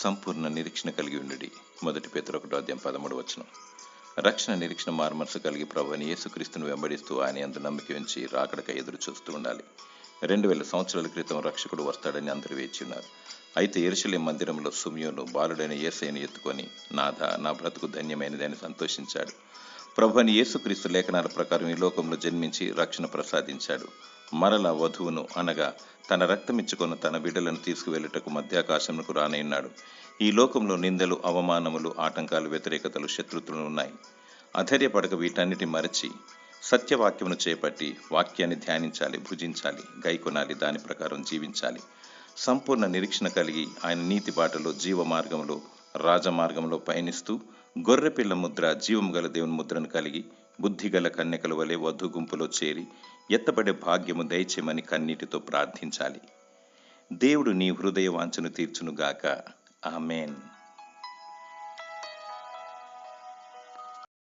సంపూర్ణ నిరీక్షణ కలిగి ఉండుడి. 1 పేతురు 1:13. రక్షణ నిరీక్షణ మారుమనసు కలిగి ప్రభువైన యేసుక్రీస్తును వెంబడిస్తూ ఆయన యందు నమ్మిక ఉంచి రాకడకై ఎదురు చూస్తూ ఉండాలి. 2000 సంవత్సరాల క్రితం రక్షకుడు వస్తాడని అందరూ వేచి ఉన్నారు. అయితే యెరూషలేము మందిరంలో సిమియోను బాలుడైన యేసయ్యను ఎత్తుకొని, నాథా, నా బ్రతుకు ధన్యమైనదని సంతోషించాడు. ప్రభువైన యేసుక్రీస్తు లేఖనాల ప్రకారం ఈ లోకంలో జన్మించి రక్షణ ప్రసాదించాడు. మరల వధువును అనగా తన రక్తమిచ్చుకున్న తన బిడ్డలను తీసుకువెళ్ళుటకు మధ్యాకాశమునకు రానయ్యున్నాడు. ఈ లోకంలో నిందలు, అవమానములు, ఆటంకాలు, వ్యతిరేకతలు, శత్రుత్వలు ఉన్నాయి. అధైర్యపడక వీటన్నిటి మరచి సత్యవాక్యమును చేపట్టి వాక్యాన్ని ధ్యానించాలి, భుజించాలి, గైకొనాలి, దాని ప్రకారం జీవించాలి. సంపూర్ణ నిరీక్షణ కలిగి ఆయన నీతి బాటలో, జీవ మార్గంలో, రాజమార్గంలో పయనిస్తూ గొర్రెపిల్ల ముద్ర, జీవము గల దేవుని ముద్రను కలిగి బుద్ధిగల కన్యకల వలె వధు గుంపులో చేరి ఎత్తబడే భాగ్యము దయచేయమని కన్నీటితో ప్రార్థించాలి. దేవుడు నీ హృదయ వాంఛను తీర్చునుగాక. ఆమేన్.